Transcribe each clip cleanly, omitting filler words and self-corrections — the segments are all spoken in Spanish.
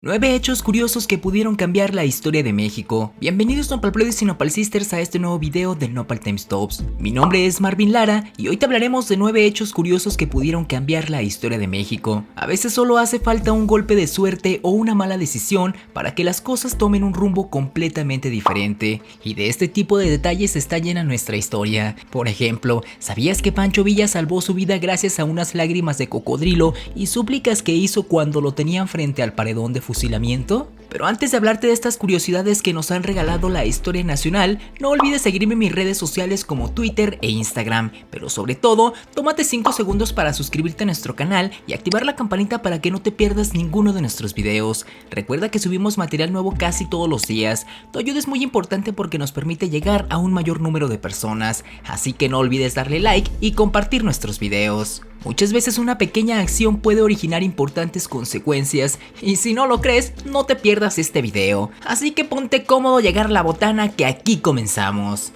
9 hechos curiosos que pudieron cambiar la historia de México. Bienvenidos Nopalploides y Nopal Sisters a este nuevo video de Nopal Times Tops. Mi nombre es Marvin Lara y hoy te hablaremos de 9 hechos curiosos que pudieron cambiar la historia de México. A veces solo hace falta un golpe de suerte o una mala decisión para que las cosas tomen un rumbo completamente diferente. Y de este tipo de detalles está llena nuestra historia. Por ejemplo, ¿sabías que Pancho Villa salvó su vida gracias a unas lágrimas de cocodrilo y súplicas que hizo cuando lo tenían frente al paredón de fusilamiento? Pero antes de hablarte de estas curiosidades que nos han regalado la historia nacional, no olvides seguirme en mis redes sociales como Twitter e Instagram, pero sobre todo, tómate 5 segundos para suscribirte a nuestro canal y activar la campanita para que no te pierdas ninguno de nuestros videos. Recuerda que subimos material nuevo casi todos los días. Tu ayuda es muy importante porque nos permite llegar a un mayor número de personas, así que no olvides darle like y compartir nuestros videos. Muchas veces una pequeña acción puede originar importantes consecuencias y si no lo crees, no te pierdas este video. Así que ponte cómodo, llegar la botana que aquí comenzamos.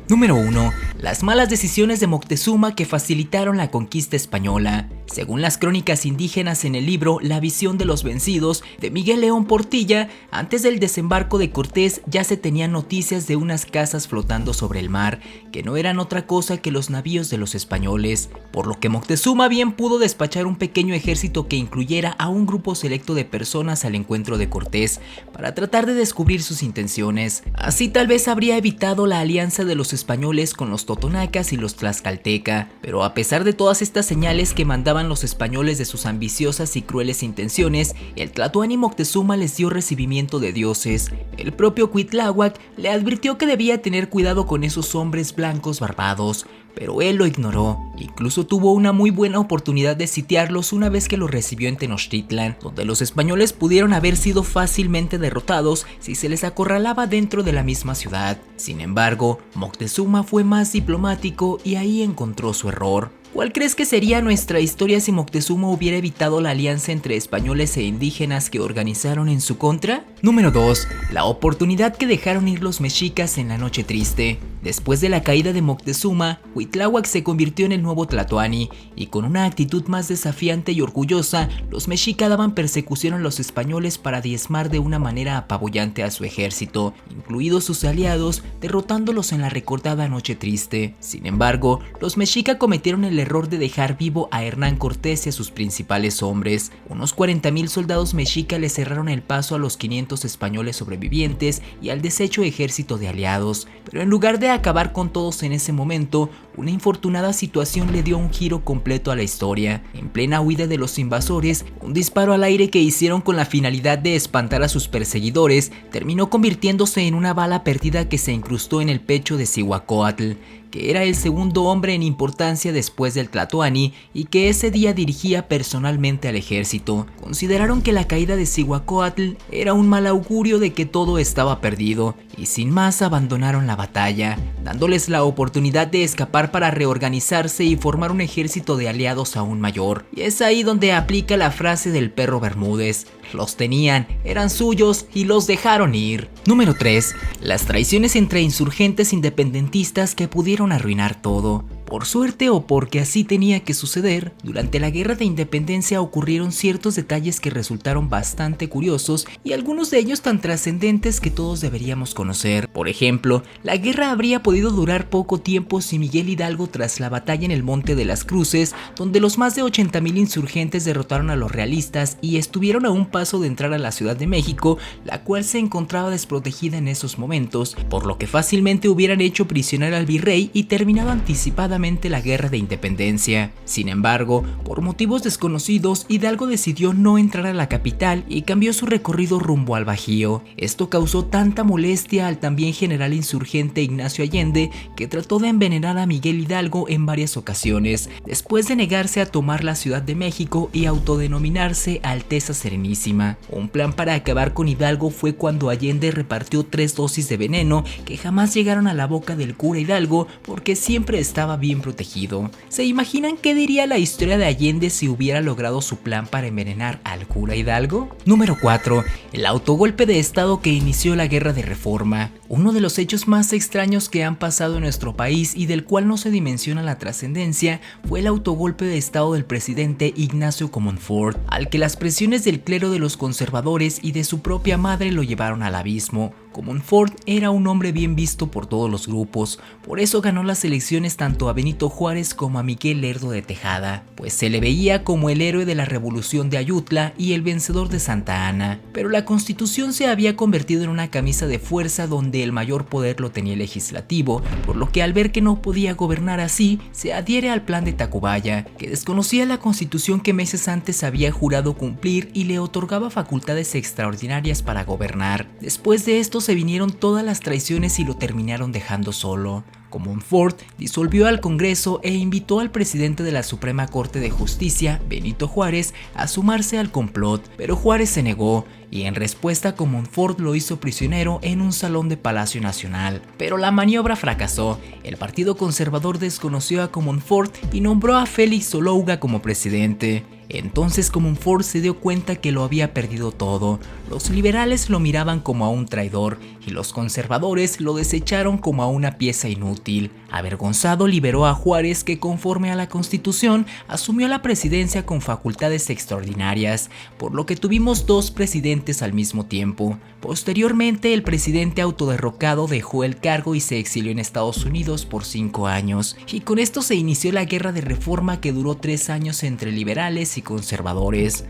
Número 1. Las malas decisiones de Moctezuma que facilitaron la conquista española. Según las crónicas indígenas en el libro La visión de los vencidos de Miguel León Portilla, antes del desembarco de Cortés ya se tenían noticias de unas casas flotando sobre el mar, que no eran otra cosa que los navíos de los españoles, por lo que Moctezuma bien pudo despachar un pequeño ejército que incluyera a un grupo selecto de personas al encuentro de Cortés, para tratar de descubrir sus intenciones. Así tal vez habría evitado la alianza de los españoles con los totonacas y los tlaxcalteca, pero a pesar de todas estas señales que mandaban los españoles de sus ambiciosas y crueles intenciones, el Tlatoani Moctezuma les dio recibimiento de dioses. El propio Cuitláhuac le advirtió que debía tener cuidado con esos hombres blancos barbados, pero él lo ignoró. Incluso tuvo una muy buena oportunidad de sitiarlos una vez que los recibió en Tenochtitlan, donde los españoles pudieron haber sido fácilmente derrotados si se les acorralaba dentro de la misma ciudad. Sin embargo, Moctezuma fue más diplomático y ahí encontró su error. ¿Cuál crees que sería nuestra historia si Moctezuma hubiera evitado la alianza entre españoles e indígenas que organizaron en su contra? Número 2. La oportunidad que dejaron ir los mexicas en la noche triste. Después de la caída de Moctezuma, Cuitláhuac se convirtió en el nuevo Tlatoani, y con una actitud más desafiante y orgullosa, los mexicas daban persecución a los españoles para diezmar de una manera apabullante a su ejército, incluidos sus aliados, derrotándolos en la recordada noche triste. Sin embargo, los mexicas cometieron el error de dejar vivo a Hernán Cortés y a sus principales hombres. Unos 40,000 soldados mexicas le cerraron el paso a los 500 españoles sobrevivientes y al deshecho ejército de aliados, pero en lugar de acabar con todos en ese momento, una infortunada situación le dio un giro completo a la historia. En plena huida de los invasores, un disparo al aire que hicieron con la finalidad de espantar a sus perseguidores terminó convirtiéndose en una bala perdida que se incrustó en el pecho de Cihuacóatl, que era el segundo hombre en importancia después del Tlatoani y que ese día dirigía personalmente al ejército. Consideraron que la caída de Cihuacóatl era un mal augurio de que todo estaba perdido y sin más abandonaron la batalla, dándoles la oportunidad de escapar para reorganizarse y formar un ejército de aliados aún mayor. Y es ahí donde aplica la frase del perro Bermúdez: los tenían, eran suyos y los dejaron ir. Número 3. Las traiciones entre insurgentes independentistas que pudieron arruinar todo. Por suerte o porque así tenía que suceder, durante la Guerra de Independencia ocurrieron ciertos detalles que resultaron bastante curiosos y algunos de ellos tan trascendentes que todos deberíamos conocer. Por ejemplo, la guerra habría podido durar poco tiempo si Miguel Hidalgo, tras la batalla en el Monte de las Cruces, donde los más de 80,000 insurgentes derrotaron a los realistas y estuvieron a un paso de entrar a la Ciudad de México, la cual se encontraba desprotegida en esos momentos, por lo que fácilmente hubieran hecho prisionero al virrey y terminado anticipadamente la Guerra de Independencia. Sin embargo, por motivos desconocidos, Hidalgo decidió no entrar a la capital y cambió su recorrido rumbo al Bajío. Esto causó tanta molestia al también general insurgente Ignacio Allende, que trató de envenenar a Miguel Hidalgo en varias ocasiones, después de negarse a tomar la Ciudad de México y autodenominarse Alteza Serenísima. Un plan para acabar con Hidalgo fue cuando Allende repartió 3 dosis de veneno que jamás llegaron a la boca del cura Hidalgo porque siempre estaba bien protegido. ¿Se imaginan qué diría la historia de Allende si hubiera logrado su plan para envenenar al cura Hidalgo? Número 4. El autogolpe de estado que inició la Guerra de Reforma. Uno de los hechos más extraños que han pasado en nuestro país y del cual no se dimensiona la trascendencia fue el autogolpe de estado del presidente Ignacio Comonfort, al que las presiones del clero de los conservadores y de su propia madre lo llevaron al abismo. Comonfort era un hombre bien visto por todos los grupos, por eso ganó las elecciones tanto a Benito Juárez como a Miguel Lerdo de Tejada, pues se le veía como el héroe de la revolución de Ayutla y el vencedor de Santa Anna. Pero la Constitución se había convertido en una camisa de fuerza donde el mayor poder lo tenía el legislativo, por lo que al ver que no podía gobernar así, se adhiere al plan de Tacubaya, que desconocía la Constitución que meses antes había jurado cumplir y le otorgaba facultades extraordinarias para gobernar. Después de esto se vinieron todas las traiciones y lo terminaron dejando solo. Comonfort disolvió al Congreso e invitó al presidente de la Suprema Corte de Justicia, Benito Juárez, a sumarse al complot, pero Juárez se negó y en respuesta Comonfort lo hizo prisionero en un salón de Palacio Nacional. Pero la maniobra fracasó, el Partido Conservador desconoció a Comonfort y nombró a Félix Solóuga como presidente. Entonces Comonfort se dio cuenta que lo había perdido todo. Los liberales lo miraban como a un traidor y los conservadores lo desecharon como a una pieza inútil. Avergonzado liberó a Juárez, que conforme a la Constitución asumió la presidencia con facultades extraordinarias, por lo que tuvimos dos presidentes al mismo tiempo. Posteriormente el presidente autoderrocado dejó el cargo y se exilió en Estados Unidos por 5 años, y con esto se inició la Guerra de Reforma que duró 3 años entre liberales y conservadores.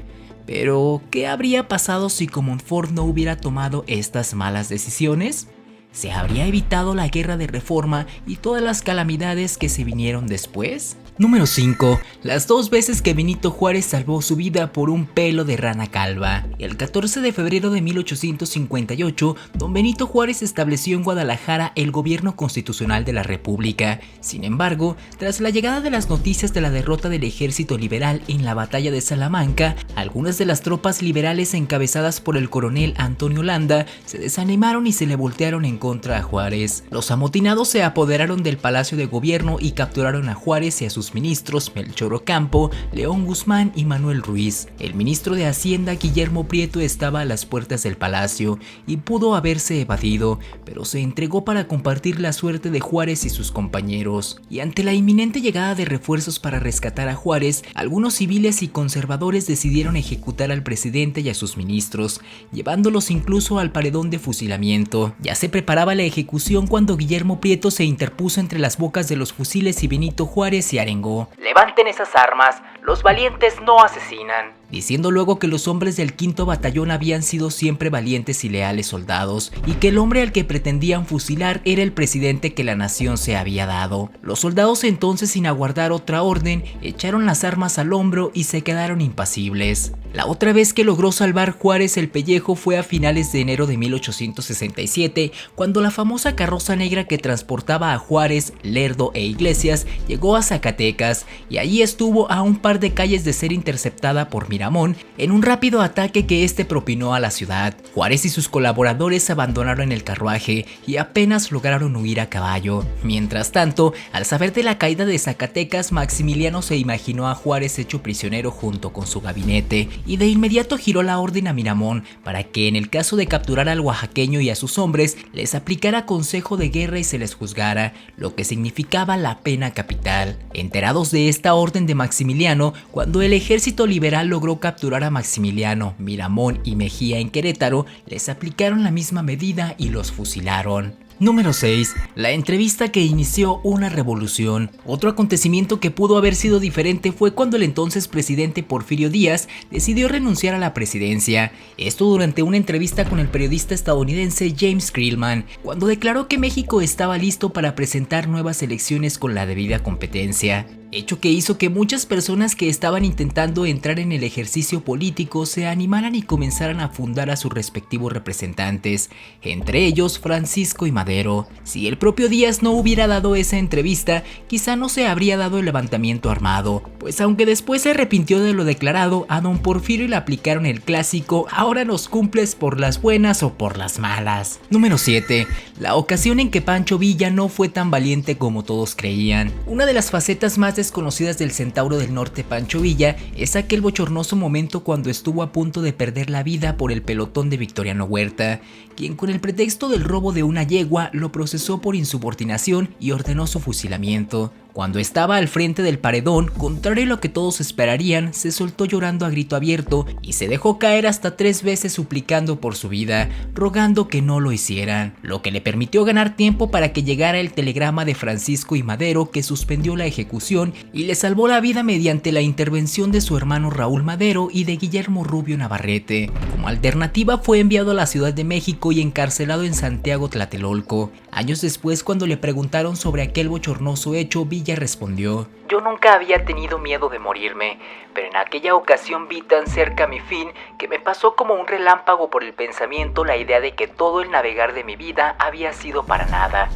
Pero, ¿qué habría pasado si Comonfort no hubiera tomado estas malas decisiones? ¿Se habría evitado la Guerra de Reforma y todas las calamidades que se vinieron después? Número 5. Las 2 veces que Benito Juárez salvó su vida por un pelo de rana calva. El 14 de febrero de 1858, don Benito Juárez estableció en Guadalajara el gobierno constitucional de la República. Sin embargo, tras la llegada de las noticias de la derrota del ejército liberal en la batalla de Salamanca, algunas de las tropas liberales encabezadas por el coronel Antonio Landa se desanimaron y se le voltearon en contra a Juárez. Los amotinados se apoderaron del Palacio de Gobierno y capturaron a Juárez y a sus ministros Melchor Ocampo, León Guzmán y Manuel Ruiz. El ministro de Hacienda Guillermo Prieto estaba a las puertas del palacio y pudo haberse evadido, pero se entregó para compartir la suerte de Juárez y sus compañeros. Y ante la inminente llegada de refuerzos para rescatar a Juárez, algunos civiles y conservadores decidieron ejecutar al presidente y a sus ministros, llevándolos incluso al paredón de fusilamiento. Ya se preparaba la ejecución cuando Guillermo Prieto se interpuso entre las bocas de los fusiles y Benito Juárez y arengó: "Levanten esas armas, los valientes no asesinan", diciendo luego que los hombres del 5º batallón habían sido siempre valientes y leales soldados, y que el hombre al que pretendían fusilar era el presidente que la nación se había dado. Los soldados entonces, sin aguardar otra orden, echaron las armas al hombro y se quedaron impasibles. La otra vez que logró salvar Juárez el pellejo fue a finales de enero de 1867, cuando la famosa carroza negra que transportaba a Juárez, Lerdo e Iglesias llegó a Zacatecas, y allí estuvo a un par de calles de ser interceptada por Miramón en un rápido ataque que este propinó a la ciudad. Juárez y sus colaboradores abandonaron el carruaje y apenas lograron huir a caballo. Mientras tanto, al saber de la caída de Zacatecas, Maximiliano se imaginó a Juárez hecho prisionero junto con su gabinete, y de inmediato giró la orden a Miramón para que en el caso de capturar al oaxaqueño y a sus hombres les aplicara consejo de guerra y se les juzgara, lo que significaba la pena capital. Enterados de esta orden de Maximiliano, cuando el ejército liberal logró capturar a Maximiliano, Miramón y Mejía en Querétaro, les aplicaron la misma medida y los fusilaron. Número 6. La entrevista que inició una revolución. Otro acontecimiento que pudo haber sido diferente fue cuando el entonces presidente Porfirio Díaz decidió renunciar a la presidencia. Esto durante una entrevista con el periodista estadounidense James Creelman, cuando declaró que México estaba listo para presentar nuevas elecciones con la debida competencia. hecho que hizo que muchas personas que estaban intentando entrar en el ejercicio político se animaran y comenzaran a fundar a sus respectivos representantes, entre ellos Francisco y Madero. Si el propio Díaz no hubiera dado esa entrevista, quizá no se habría dado el levantamiento armado, pues aunque después se arrepintió de lo declarado, a don Porfirio le aplicaron el clásico "ahora nos cumples por las buenas o por las malas". Número 7. La ocasión en que Pancho Villa no fue tan valiente como todos creían. Una de las facetas más desconocidas del Centauro del Norte Pancho Villa es aquel bochornoso momento cuando estuvo a punto de perder la vida por el pelotón de Victoriano Huerta, quien con el pretexto del robo de una yegua lo procesó por insubordinación y ordenó su fusilamiento. Cuando estaba al frente del paredón, contrario a lo que todos esperarían, se soltó llorando a grito abierto y se dejó caer hasta 3 veces suplicando por su vida, rogando que no lo hicieran, lo que le permitió ganar tiempo para que llegara el telegrama de Francisco y Madero que suspendió la ejecución y le salvó la vida mediante la intervención de su hermano Raúl Madero y de Guillermo Rubio Navarrete. Como alternativa fue enviado a la Ciudad de México y encarcelado en Santiago Tlatelolco. Años después, cuando le preguntaron sobre aquel bochornoso hecho, Villa respondió: "Yo nunca había tenido miedo de morirme, pero en aquella ocasión vi tan cerca mi fin que me pasó como un relámpago por el pensamiento la idea de que todo el navegar de mi vida había sido para nada.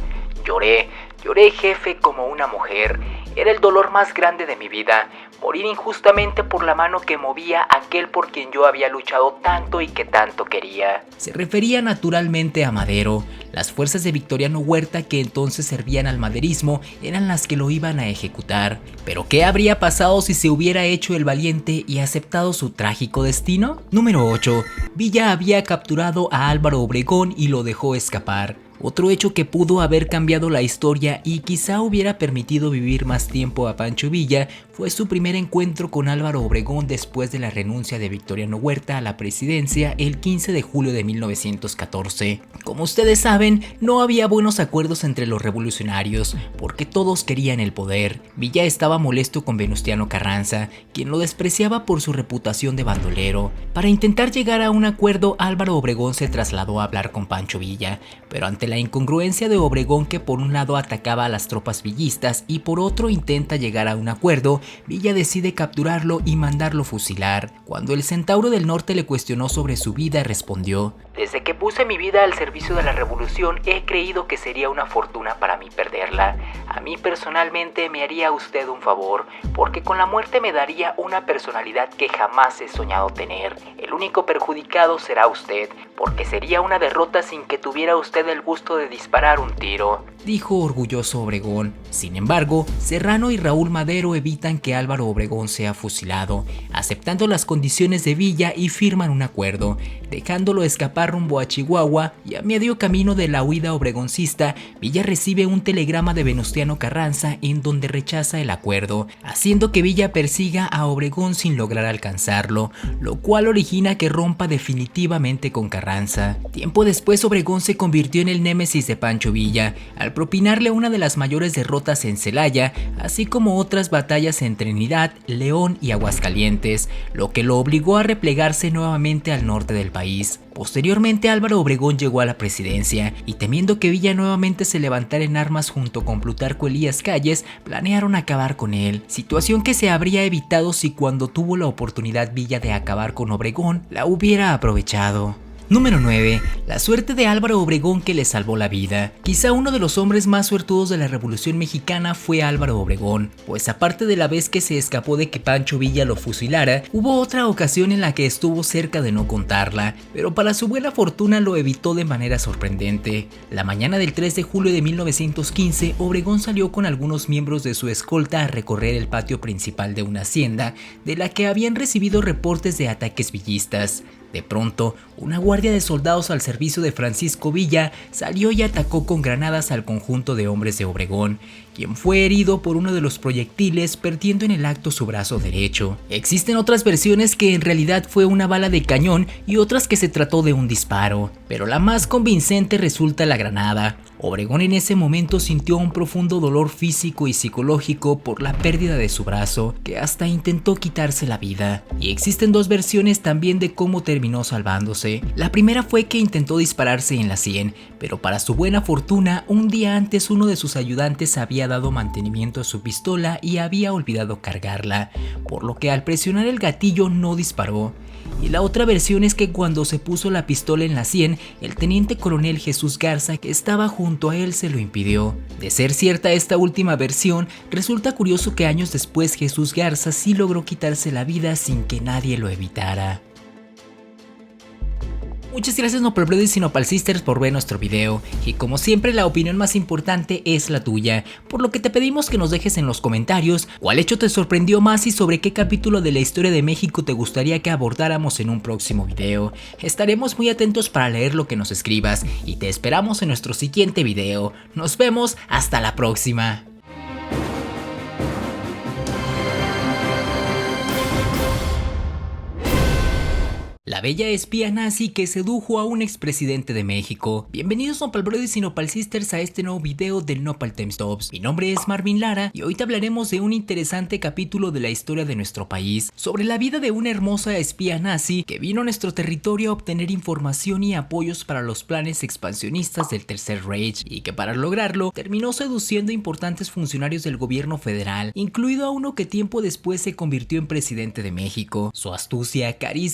Lloré, jefe, como una mujer. Era el dolor más grande de mi vida, morir injustamente por la mano que movía aquel por quien yo había luchado tanto y que tanto quería". Se refería naturalmente a Madero. Las fuerzas de Victoriano Huerta, que entonces servían al maderismo, eran las que lo iban a ejecutar. ¿Pero qué habría pasado si se hubiera hecho el valiente y aceptado su trágico destino? Número 8. Villa había capturado a Álvaro Obregón y lo dejó escapar. Otro hecho que pudo haber cambiado la historia y quizá hubiera permitido vivir más tiempo a Pancho Villa fue su primer encuentro con Álvaro Obregón después de la renuncia de Victoriano Huerta a la presidencia el 15 de julio de 1914. Como ustedes saben, no había buenos acuerdos entre los revolucionarios, porque todos querían el poder. Villa estaba molesto con Venustiano Carranza, quien lo despreciaba por su reputación de bandolero. Para intentar llegar a un acuerdo, Álvaro Obregón se trasladó a hablar con Pancho Villa, pero ante la incongruencia de Obregón, que por un lado atacaba a las tropas villistas y por otro intenta llegar a un acuerdo, Villa decide capturarlo y mandarlo fusilar. Cuando el Centauro del Norte le cuestionó sobre su vida, respondió: "Desde que puse mi vida al servicio de la revolución he creído que sería una fortuna para mí perderla. A mí personalmente me haría usted un favor, porque con la muerte me daría una personalidad que jamás he soñado tener. El único perjudicado será usted, porque sería una derrota sin que tuviera usted el gusto de disparar un tiro", dijo orgulloso Obregón. Sin embargo, Serrano y Raúl Madero evitan que Álvaro Obregón sea fusilado, aceptando las condiciones de Villa y firman un acuerdo, dejándolo escapar rumbo a Chihuahua. Y a medio camino de la huida obregoncista, Villa recibe un telegrama de Venustiano Carranza en donde rechaza el acuerdo, haciendo que Villa persiga a Obregón sin lograr alcanzarlo, lo cual origina que rompa definitivamente con Carranza. Tiempo después, Obregón se convirtió en el némesis de Pancho Villa, al propinarle una de las mayores derrotas en Celaya, así como otras batallas en Trinidad, León y Aguascalientes, lo que lo obligó a replegarse nuevamente al norte del país. Posteriormente, Álvaro Obregón llegó a la presidencia y, temiendo que Villa nuevamente se levantara en armas junto con Plutarco Elías Calles, planearon acabar con él, situación que se habría evitado si cuando tuvo la oportunidad Villa de acabar con Obregón la hubiera aprovechado. Número 9. La suerte de Álvaro Obregón que le salvó la vida. Quizá uno de los hombres más suertudos de la Revolución Mexicana fue Álvaro Obregón, pues aparte de la vez que se escapó de que Pancho Villa lo fusilara, hubo otra ocasión en la que estuvo cerca de no contarla, pero para su buena fortuna lo evitó de manera sorprendente. La mañana del 3 de julio de 1915, Obregón salió con algunos miembros de su escolta a recorrer el patio principal de una hacienda, de la que habían recibido reportes de ataques villistas. De pronto, una guardia de soldados al servicio de Francisco Villa salió y atacó con granadas al conjunto de hombres de Obregón, quien fue herido por uno de los proyectiles, perdiendo en el acto su brazo derecho. Existen otras versiones que en realidad fue una bala de cañón y otras que se trató de un disparo, pero la más convincente resulta la granada. Obregón en ese momento sintió un profundo dolor físico y psicológico por la pérdida de su brazo, que hasta intentó quitarse la vida. Y existen dos versiones también de cómo terminó salvándose. La primera fue que intentó dispararse en la sien, pero para su buena fortuna, un día antes uno de sus ayudantes había dado mantenimiento a su pistola y había olvidado cargarla, por lo que al presionar el gatillo no disparó. Y la otra versión es que cuando se puso la pistola en la sien, el teniente coronel Jesús Garza, que estaba junto a él, se lo impidió. De ser cierta esta última versión, resulta curioso que años después Jesús Garza sí logró quitarse la vida sin que nadie lo evitara. Muchas gracias Nopal Brothers y Nopal Sisters por ver nuestro video, y como siempre la opinión más importante es la tuya, por lo que te pedimos que nos dejes en los comentarios cuál hecho te sorprendió más y sobre qué capítulo de la historia de México te gustaría que abordáramos en un próximo video. Estaremos muy atentos para leer lo que nos escribas y te esperamos en nuestro siguiente video. Nos vemos, hasta la próxima. La bella espía nazi que sedujo a un expresidente de México. Bienvenidos Nopal Brothers y Nopal Sisters a este nuevo video del Nopal Timestamps. Mi nombre es Marvin Lara y hoy te hablaremos de un interesante capítulo de la historia de nuestro país, sobre la vida de una hermosa espía nazi que vino a nuestro territorio a obtener información y apoyos para los planes expansionistas del Tercer Reich, y que para lograrlo terminó seduciendo a importantes funcionarios del gobierno federal, incluido a uno que tiempo después se convirtió en presidente de México. Su astucia, carisma